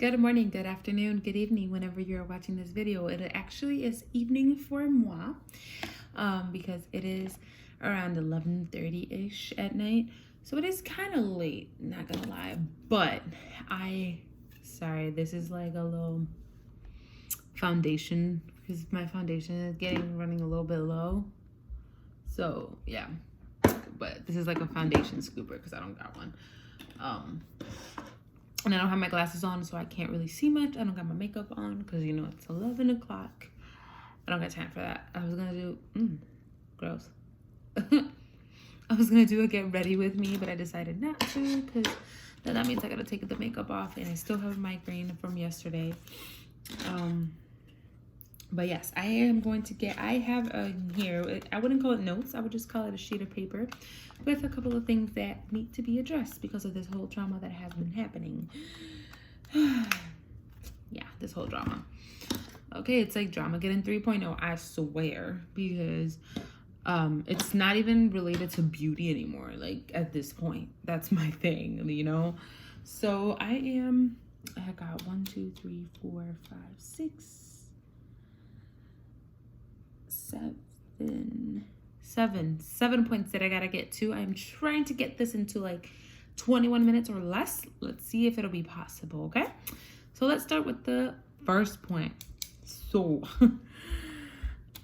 Good morning, good afternoon, good evening, whenever you're watching this video. It actually is evening for moi, because it is around 11:30-ish at night. So it is kind of late, not gonna lie. But sorry, this is like a little foundation, because my foundation is running a little bit low. So yeah, but this is like a foundation scooper because I don't got one. And I don't have my glasses on, so I can't really see much. I don't got my makeup on because, you know, it's 11 o'clock. I don't got time for that. I was going to do, gross. I was going to do a get ready with me, but I decided not to because then that means I got to take the makeup off. And I still have a migraine from yesterday. But yes, I am going to I have here, I wouldn't call it notes. I would just call it a sheet of paper with a couple of things that need to be addressed because of this whole drama that has been happening. Yeah, this whole drama. Okay, it's like Dramagedon 3.0, I swear, because it's not even related to beauty anymore. Like at this point, that's my thing, you know? So I got 1, 2, 3, 4, 5, 6, 7 points that I gotta get to. I'm trying to get this into like 21 minutes or less. Let's see if it'll be possible. Okay, so let's start with the first point. So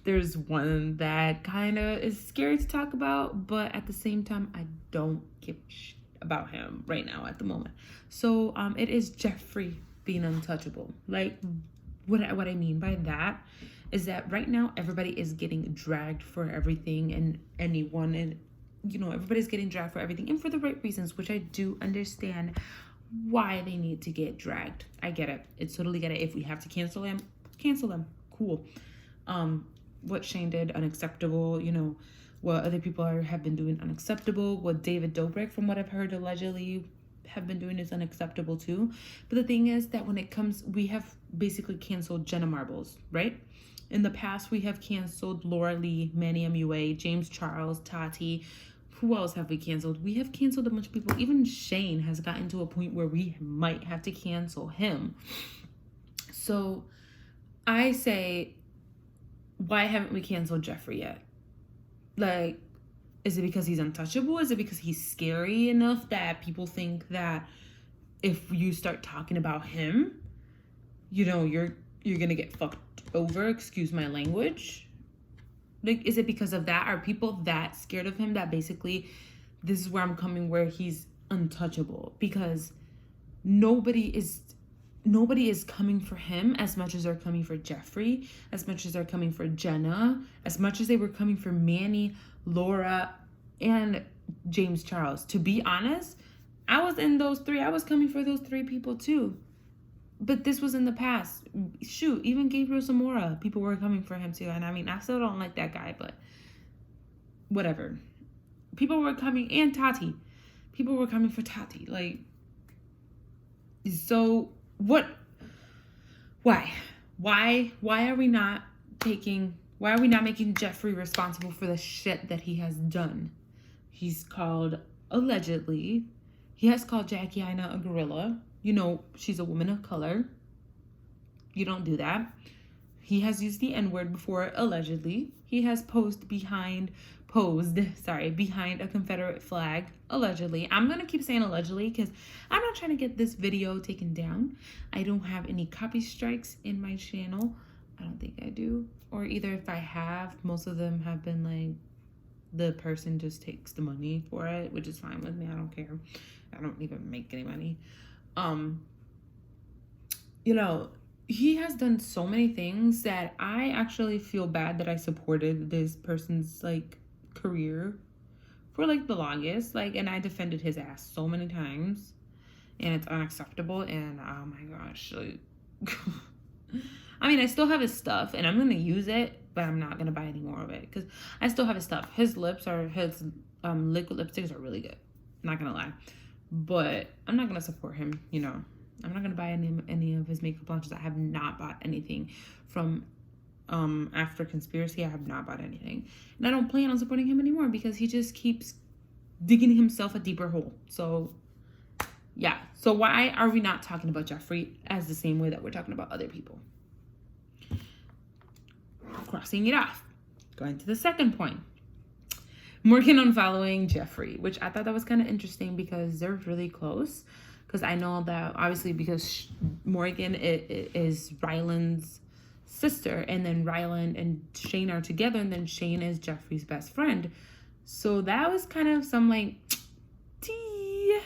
there's one that kind of is scary to talk about, but at the same time I don't give a shit about him right now at the moment. So it is Jeffree being untouchable. Like what I mean by that is that right now everybody is getting dragged for everything and anyone, and you know, everybody's getting dragged for everything and for the right reasons, which I do understand why they need to get dragged. I get it. It's totally get it. If we have to cancel them, cool. What Shane did, unacceptable. You know, what other people have been doing, unacceptable. What David Dobrik, from what I've heard, allegedly have been doing is unacceptable too. But the thing is that when it comes, we have basically canceled Jenna Marbles, right? In the past, we have canceled Laura Lee, Manny MUA, James Charles, Tati. Who else have we canceled? We have canceled a bunch of people. Even Shane has gotten to a point where we might have to cancel him. So I say, why haven't we canceled Jeffree yet? Like, is it because he's untouchable? Is it because he's scary enough that people think that if you start talking about him, you know, you're gonna get fucked over, excuse my language? Like, is it because of that? Are people that scared of him that basically this is where I'm coming, where he's untouchable? Because nobody is coming for him as much as they're coming for Jeffree, as much as they're coming for Jenna, as much as they were coming for Manny, Laura, and James Charles. To be honest, I was in those three. I was coming for those three people too. But this was in the past. Shoot, even Gabriel Zamora, people were coming for him too. And I mean, I still don't like that guy, but whatever. People were coming, and Tati. People were coming for Tati. Like, so what? Why are we not making Jeffree responsible for the shit that he has done? He's called, allegedly, he has called Jackie Aina a gorilla. You know, she's a woman of color. You don't do that. He has used the N-word before, allegedly. He has posed behind a Confederate flag, allegedly. I'm going to keep saying allegedly because I'm not trying to get this video taken down. I don't have any copy strikes in my channel. I don't think I do. Or either if I have, most of them have been like, the person just takes the money for it, which is fine with me. I don't care. I don't even make any money. You know, he has done so many things that I actually feel bad that I supported this person's like career for like the longest, like, and I defended his ass so many times, and it's unacceptable. And oh my gosh, like, I mean, I still have his stuff and I'm gonna use it, but I'm not gonna buy any more of it because I still have his stuff. His liquid lipsticks are really good, not gonna lie. But I'm not gonna support him, you know. I'm not gonna buy any of his makeup launches. I have not bought anything from after Conspiracy. I have not bought anything, and I don't plan on supporting him anymore because he just keeps digging himself a deeper hole. So yeah. So why are we not talking about Jeffree as the same way that we're talking about other people? Crossing it off. Going to the second point. Morgan unfollowing Jeffree, which I thought that was kind of interesting because they're really close. Because I know that obviously because Morgan is Ryland's sister, and then Ryland and Shane are together, and then Shane is Jeffree's best friend. So that was kind of some like tea.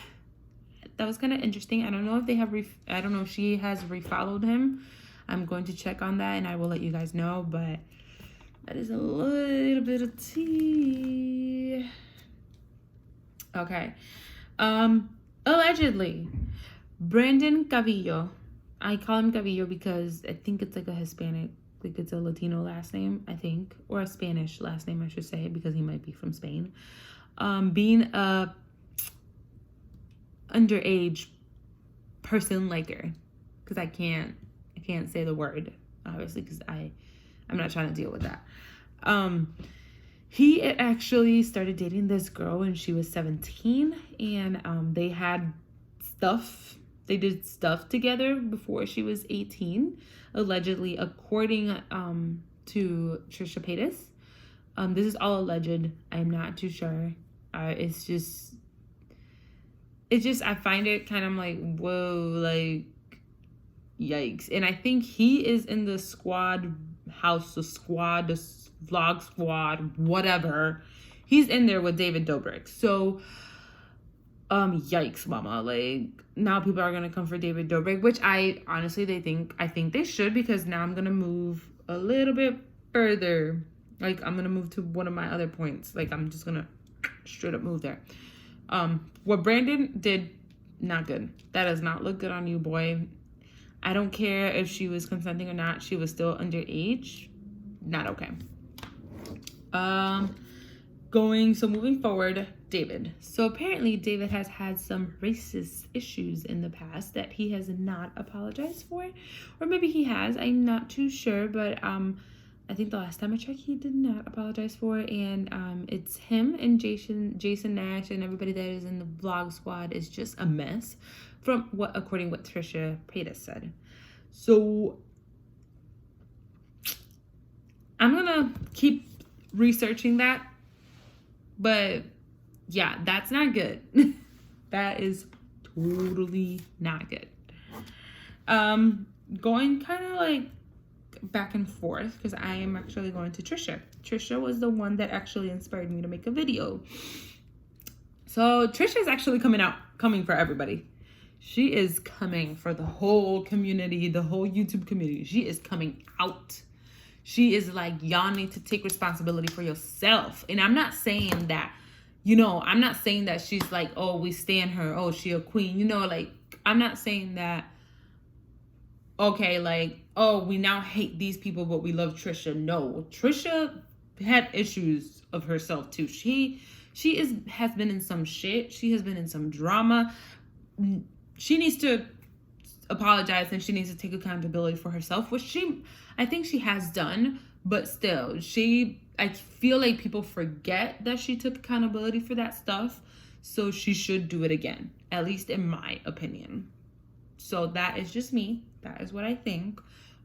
That was kind of interesting. I don't know if they have I don't know if she has refollowed him. I'm going to check on that and I will let you guys know, but that is a little bit of tea. Okay. Allegedly, Brandon Cavillo. I call him Cavillo because I think it's like a Hispanic, like it's a Latino last name, I think, or a Spanish last name, I should say, because he might be from Spain. Being a underage person liker, because I can't say the word, obviously, because I'm not trying to deal with that. He actually started dating this girl when she was 17, and they did stuff together before she was 18, allegedly, according to Trisha Paytas. This is all alleged. I'm not too sure. It's just I find it kind of like, whoa, like, yikes. And I think he is in the vlog squad, whatever. He's in there with David Dobrik. So, yikes, mama. Like, now people are gonna come for David Dobrik, which I think they should, because now I'm gonna move a little bit further. Like, I'm gonna move to one of my other points. Like, I'm just gonna straight up move there. What Brandon did, not good. That does not look good on you, boy. I don't care if she was consenting or not. She was still underage. Not okay. Moving forward, David. So apparently David has had some racist issues in the past that he has not apologized for. Or maybe he has. I'm not too sure, but I think the last time I checked, he did not apologize for it. And it's him and Jason Nash and everybody that is in the vlog squad is just a mess, according to what Trisha Paytas said. So I'm gonna keep researching that, but yeah, that's not good. That is totally not good. Going kind of like back and forth, because I am actually going to Trisha. Trisha was the one that actually inspired me to make a video. So Trisha is actually coming for everybody. She is coming for the whole community, the whole YouTube community. She is coming out. She is like, y'all need to take responsibility for yourself. And I'm not saying that, I'm not saying that she's like, oh, we stand her. Oh, she a queen. Like, I'm not saying that, okay, like, oh, we now hate these people, but we love Trisha. No, Trisha had issues of herself too. She has been in some shit. She has been in some drama. She needs to apologize and she needs to take accountability for herself, which I think she has done, but still, I feel like people forget that she took accountability for that stuff, so she should do it again, at least in my opinion. So that is just me. That is what I think.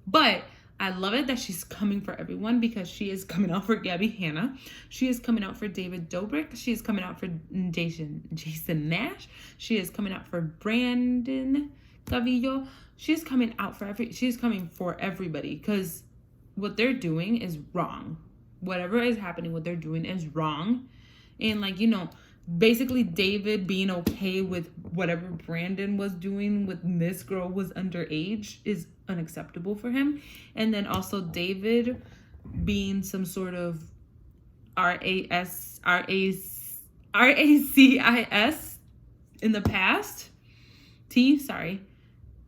But I love it that she's coming for everyone, because she is coming out for Gabby Hanna. She is coming out for David Dobrik. She is coming out for Jason Nash. She is coming out for Brandon Cavillo. She's coming for everybody, because what they're doing is wrong. Whatever is happening, what they're doing is wrong. And basically David being okay with whatever Brandon was doing with this girl was underage is unacceptable for him. And then also David being some sort of RACIS in the past.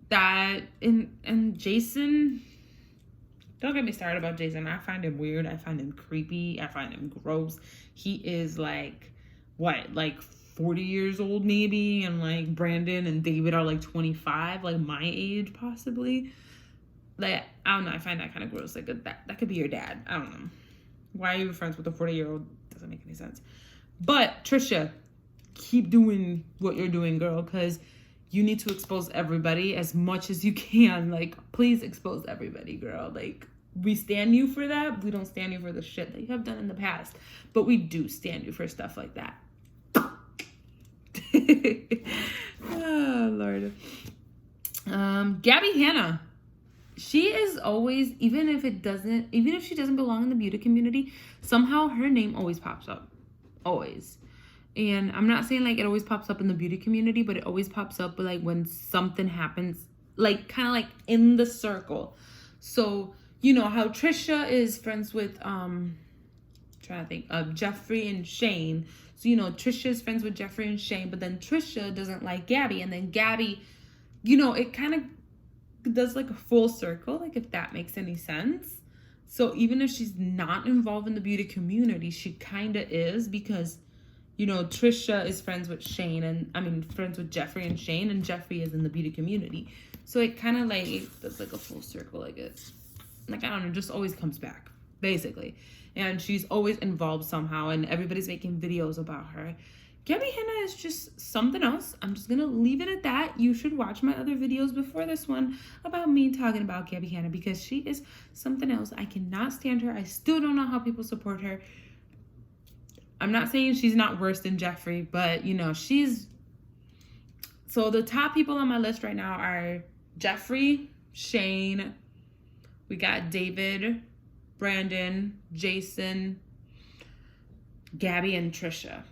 That and Jason, don't get me started about Jason. I find him weird. I find him creepy. I find him gross. He is like, what, like 40 years old maybe, and like Brandon and David are like 25, like my age possibly. Like, I don't know, I find that kind of gross. Like, that could be your dad. I don't know. Why are you friends with a 40-year-old? Doesn't make any sense. But Trisha, keep doing what you're doing, girl, because you need to expose everybody as much as you can. Like, please expose everybody, girl. Like, we stand you for that. We don't stand you for the shit that you have done in the past, but we do stand you for stuff like that. Oh, Lord. Gabby Hanna. She is always, even if she doesn't belong in the beauty community, somehow her name always pops up. Always. And I'm not saying like it always pops up in the beauty community, but it always pops up like when something happens, like kind of like in the circle. So, you know how Trisha is friends with, Jeffree and Shane. So, you know, Trisha is friends with Jeffree and Shane, but then Trisha doesn't like Gabby. And then Gabby, you know, it kind of does like a full circle, like if that makes any sense. So even if she's not involved in the beauty community, she kind of is, because, you know, Trisha is friends with friends with Jeffree and Shane, and Jeffree is in the beauty community. So it kind of like does like a full circle, like it's like, I don't know, just always comes back, basically. And she's always involved somehow, and everybody's making videos about her. Gabby Hanna is just something else. I'm just gonna leave it at that. You should watch my other videos before this one about me talking about Gabby Hanna, because she is something else. I cannot stand her. I still don't know how people support her. I'm not saying she's not worse than Jeffree, but you know, so the top people on my list right now are Jeffree, Shane, we got David, Brandon, Jason, Gabby, and Trisha.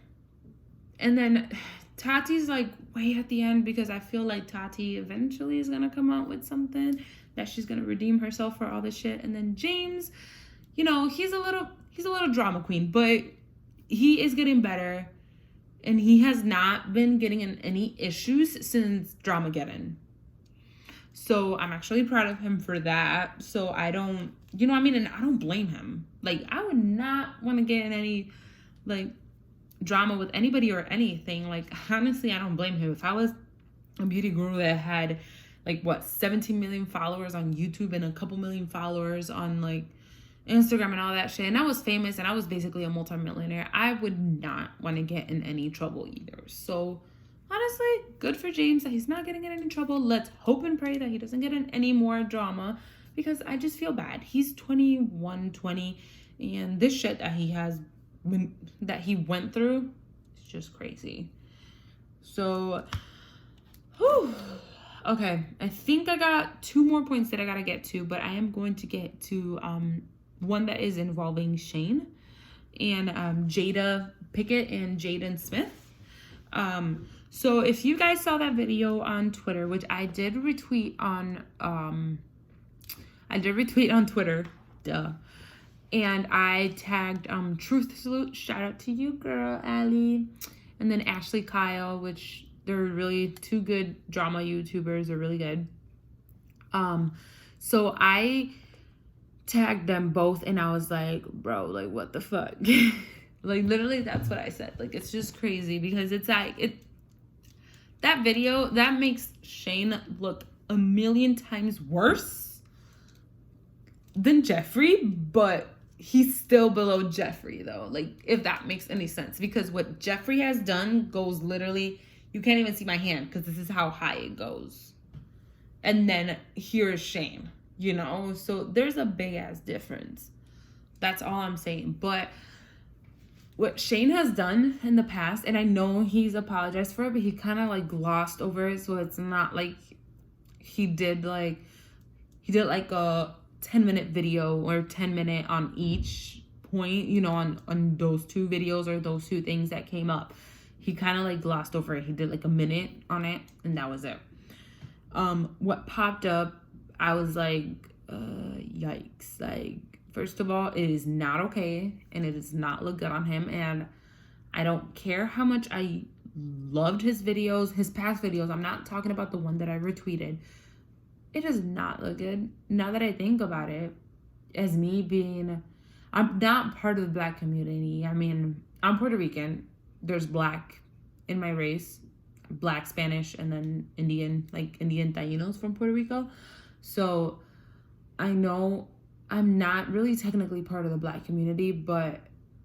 And then Tati's like way at the end, because I feel like Tati eventually is going to come out with something that she's going to redeem herself for all this shit. And then James, you know, he's a little drama queen, but he is getting better, and he has not been getting in any issues since Dramagedon. So I'm actually proud of him for that. So I don't, you know what I mean? And I don't blame him. Like, I would not want to get in any, like, drama with anybody or anything. Like, honestly, I don't blame him. If I was a beauty guru that had, like, 17 million followers on YouTube and a couple million followers on, like, Instagram and all that shit, and I was famous and I was basically a multimillionaire, I would not want to get in any trouble either. So honestly, good for James that he's not getting in any trouble. Let's hope and pray that he doesn't get in any more drama, because I just feel bad. He's 21, 20, and this shit that he went through is just crazy. So, whew. Okay, I think I got 2 more points that I gotta get to, but I am going to get to one that is involving Shane and Jada Pickett and Jaden Smith. So if you guys saw that video on Twitter, which I did retweet on Twitter, duh. And I tagged Truth Salute, shout out to you, girl, Allie, and then Ashley Kyle, which they're really 2 good drama YouTubers. They're really good. So I tagged them both, and I was like, bro, like, what the fuck? Like, literally, that's what I said. Like, it's just crazy, because it's like, that video, that makes Shane look a million times worse than Jeffree, but he's still below Jeffree, though. Like, if that makes any sense, because what Jeffree has done goes literally, you can't even see my hand, because this is how high it goes. And then here's Shane. You know, so there's a big ass difference. That's all I'm saying. But what Shane has done in the past, and I know he's apologized for it, but he kind of like glossed over it. So it's not like he did like a 10-minute video or 10-minute on each point, you know, on those 2 videos or those 2 things that came up. He kind of like glossed over it. He did like a minute on it, and that was it. What popped up, I was like, yikes. Like, first of all, it is not okay, and it does not look good on him. And I don't care how much I loved his videos, his past videos. I'm not talking about the one that I retweeted. It does not look good. Now that I think about it, as me being, I'm not part of the Black community. I mean, I'm Puerto Rican. There's Black in my race, Black, Spanish, and then Indian, like Indian Tainos from Puerto Rico. So I know I'm not really technically part of the Black community, but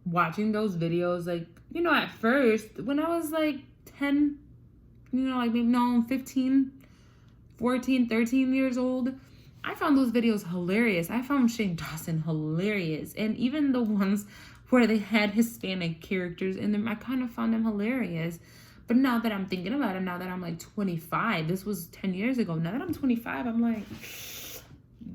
watching those videos, like, you know, at first when I was like 10, like maybe no, 15, 14, 13 years old. I found those videos hilarious. I found Shane Dawson hilarious. And even the ones where they had Hispanic characters in them, I kind of found them hilarious. But now that I'm thinking about it, now that I'm like 25, this was 10 years ago. Now that I'm 25, I'm like,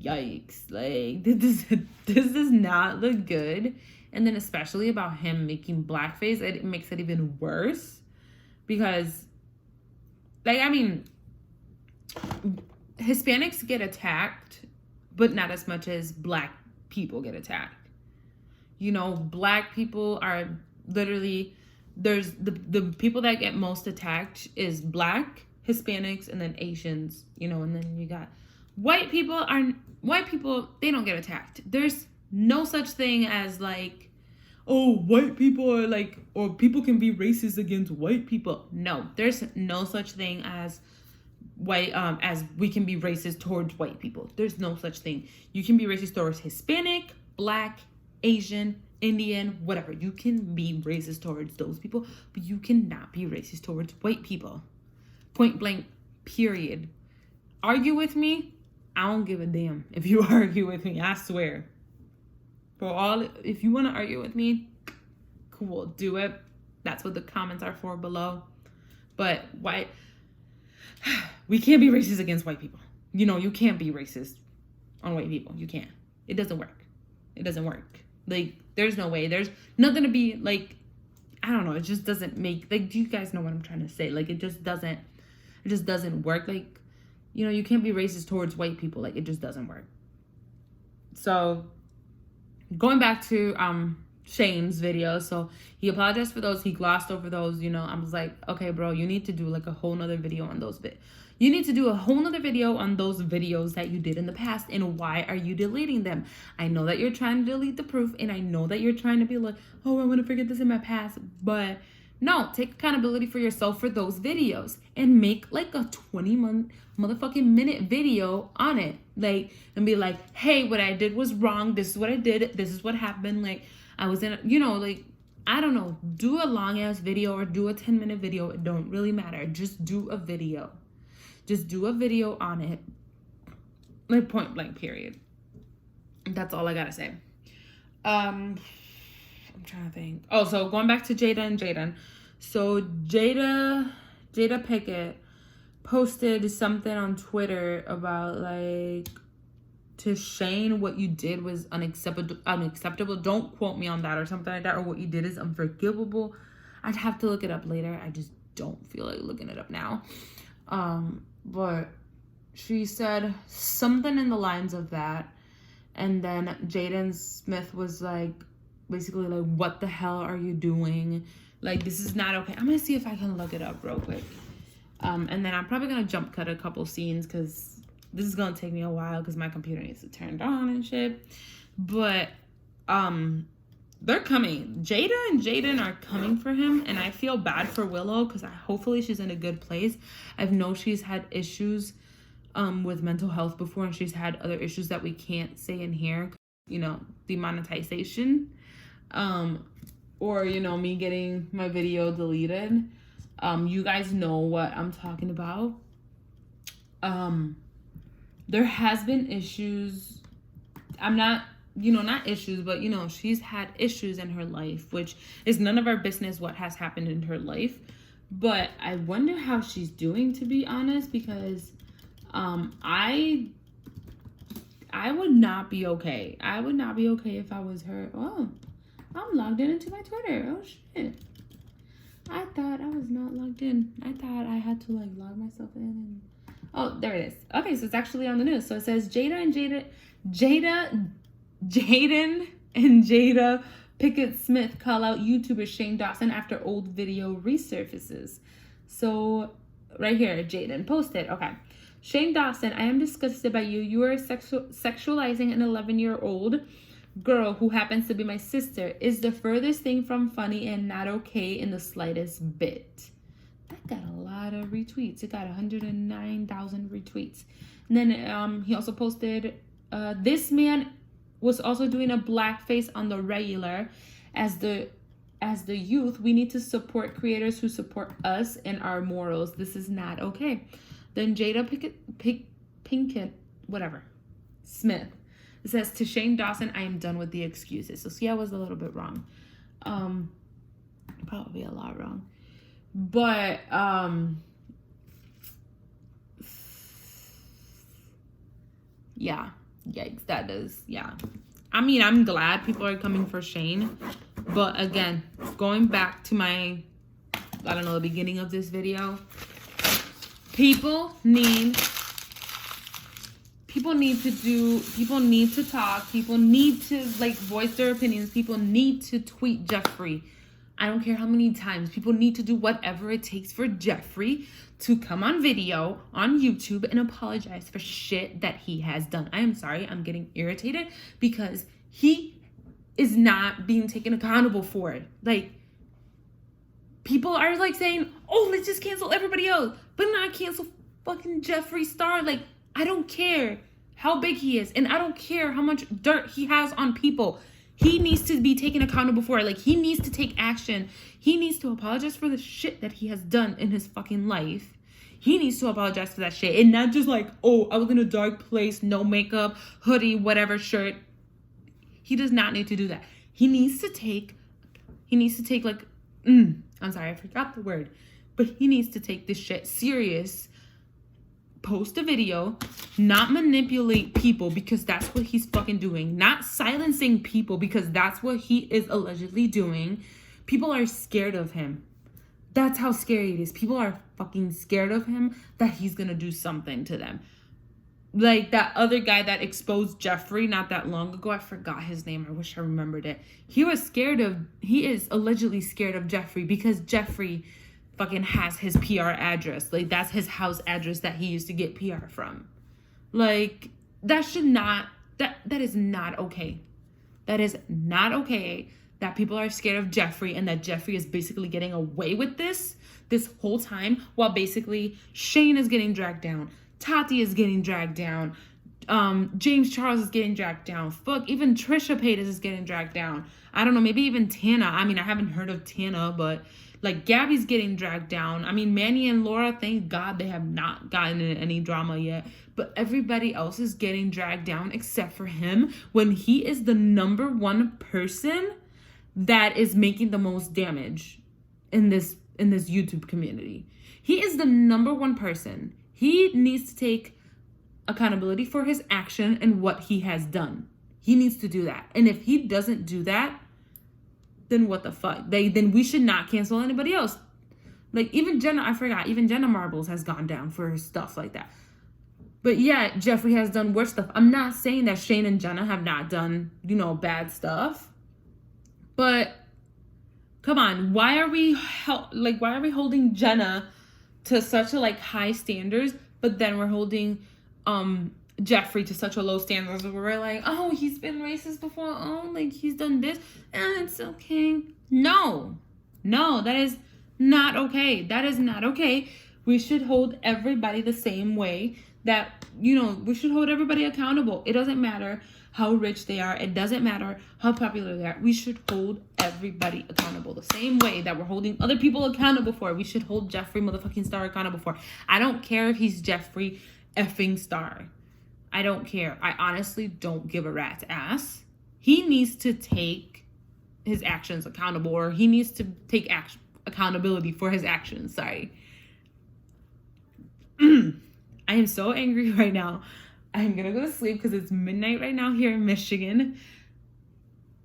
yikes. Like, this does not look good. And then especially about him making blackface, it makes it even worse. Because, like, I mean, Hispanics get attacked, but not as much as black people get attacked. You know, black people are literally, there's the people that get most attacked is black, Hispanics, and then Asians, you know, and then you got white people, they don't get attacked. There's no such thing as like, oh, white people are like, or people can be racist against white people. No, there's no such thing as white, as we can be racist towards white people. There's no such thing. You can be racist towards Hispanic, black, Asian, Indian, whatever. You can be racist towards those people, but you cannot be racist towards white people. Point blank, period. Argue with me? I don't give a damn if you argue with me. I swear. If you want to argue with me, cool, do it. That's what the comments are for below. But we can't be racist against white people. You know, you can't be racist on white people. You can't. It doesn't work. It doesn't work. Like, there's no way. There's nothing to be, like, I don't know. It just doesn't make, like, do you guys know what I'm trying to say? Like, it just doesn't work. Like, you know, you can't be racist towards white people. Like, it just doesn't work. So, going back to Shane's video. So, he apologized for those. He glossed over those, you know. I was like, okay, bro, you need to do, like, a whole nother video on those You need to do a whole nother video on those videos that you did in the past, and why are you deleting them? I know that you're trying to delete the proof, and I know that you're trying to be like, oh, I want to forget this in my past, but no, take accountability for yourself for those videos and make like a 20 minute video on it, like, and be like, hey, what I did was wrong. This is what I did. This is what happened. Like, I was in, you know, like, I don't know, do a long ass video or do a 10-minute video. It don't really matter. Just do a video. Just do a video on it. Like, point blank, period. That's all I gotta say. I'm trying to think. Oh, so going back to Jada and Jaden. So Jada Pickett posted something on Twitter about, like, to Shane, what you did was unacceptable. Don't quote me on that or something like that. Or what you did is unforgivable. I'd have to look it up later. I just don't feel like looking it up now. But she said something in the lines of that. And then Jaden Smith was like, basically like, what the hell are you doing? Like, this is not okay. I'm going to see if I can look it up real quick. And then I'm probably going to jump cut a couple scenes because this is going to take me a while because my computer needs to turn on and shit. But, they're coming. Jada and Jaden are coming for him, and I feel bad for Willow because hopefully she's in a good place. I know she's had issues with mental health before, and she's had other issues that we can't say in here, you know, demonetization, or, you know, me getting my video deleted. You guys know what I'm talking about. There has been issues. Not issues, but, you know, she's had issues in her life, which is none of our business what has happened in her life. But I wonder how she's doing, to be honest, because I would not be okay. I would not be okay if I was her. Oh, I'm logged into my Twitter. Oh, shit. I thought I was not logged in. I thought I had to, like, log myself in. And... oh, there it is. Okay, so it's actually on the news. So it says Jaden and Jada Pickett Smith call out YouTuber Shane Dawson after old video resurfaces. So right here, Jaden posted, okay. Shane Dawson, I am disgusted by you. You are sexualizing an 11-year-old girl who happens to be my sister. Is the furthest thing from funny and not okay in the slightest bit. That got a lot of retweets. It got 109,000 retweets. And then he also posted, this man was also doing a blackface on the regular as the as the youth, we need to support creators who support us and our morals. This is not okay. Then Jada Pinkett, whatever, Smith. It says, to Shane Dawson, I am done with the excuses. So see, I was a little bit wrong. Probably a lot wrong. But yeah, yikes, that does, yeah. I mean, I'm glad people are coming for Shane, but again, going back to my, I don't know, the beginning of this video, people need to talk, people need to like voice their opinions, people need to tweet Jeffree. I don't care how many times. People need to do whatever it takes for Jeffree to come on video on YouTube and apologize for shit that he has done. I am sorry, I'm getting irritated because he is not being taken accountable for it. Like, people are like saying, oh, let's just cancel everybody else, but not cancel fucking Jeffree Star. Like, I don't care how big he is, and I don't care how much dirt he has on people. He needs to be taken accountable for it. Like, he needs to take action. He needs to apologize for the shit that he has done in his fucking life. He needs to apologize for that shit. And not just like, oh, I was in a dark place, no makeup, hoodie, whatever, shirt. He does not need to do that. He needs to take like, I'm sorry, I forgot the word. But he needs to take this shit serious. Post a video, not manipulate people, because that's what he's fucking doing. Not silencing people, because that's what he is allegedly doing. People are scared of him. That's how scary it is. People are fucking scared of him, that he's gonna do something to them. Like that other guy that exposed Jeffree not that long ago. I forgot his name. I wish I remembered it. He is allegedly scared of Jeffree because Jeffree fucking has his PR address. Like, that's his house address that he used to get PR from. Like, that is not okay. That is not okay that people are scared of Jeffree, and that Jeffree is basically getting away with this whole time, while basically Shane is getting dragged down, Tati is getting dragged down, James Charles is getting dragged down, fuck, even Trisha Paytas is getting dragged down. I don't know, maybe even Tana. I mean, I haven't heard of Tana, but like, Gabby's getting dragged down. I mean, Manny and Laura, thank God they have not gotten in any drama yet. But everybody else is getting dragged down except for him, when he is the number one person that is making the most damage in this YouTube community. He is the number one person. He needs to take accountability for his action and what he has done. He needs to do that. And if he doesn't do that, then what the fuck? Then we should not cancel anybody else. Like, even Jenna Marbles has gone down for stuff like that. But yeah, Jeffree has done worse stuff. I'm not saying that Shane and Jenna have not done, bad stuff. But come on, why are we holding Jenna to such a high standards, but then we're holding Jeffree to such a low standards where we're like, oh, he's been racist before, oh, like, he's done this, and it's okay. No, that is not okay. That is not okay. We should hold everybody the same way. That, we should hold everybody accountable. It doesn't matter how rich they are. It doesn't matter how popular they are. We should hold everybody accountable the same way that we're holding other people accountable for. We should hold Jeffree motherfucking Star accountable for. I don't care if he's Jeffree effing Star. I don't care. I honestly don't give a rat's ass. He needs to take his actions accountable, or he needs to take accountability for his actions. Sorry. I am so angry right now. I'm gonna go to sleep because it's midnight right now here in Michigan.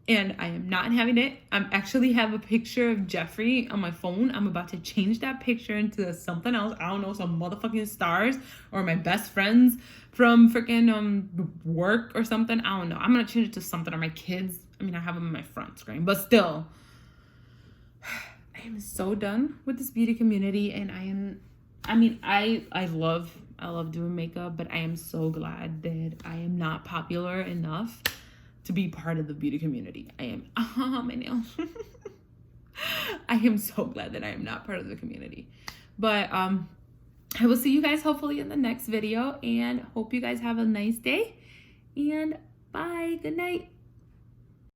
And I am not having it. I actually have a picture of Jeffree on my phone. I'm about to change that picture into something else. I don't know, some motherfucking stars or my best friends from freaking work or something. I don't know. I'm going to change it to something, or my kids. I mean, I have them on my front screen. But still, I am so done with this beauty community. And I love doing makeup. But I am so glad that I am not popular enough to be part of the beauty community. I am, my nails. I am so glad that I am not part of the community. But I will see you guys hopefully in the next video, and hope you guys have a nice day, and bye, good night.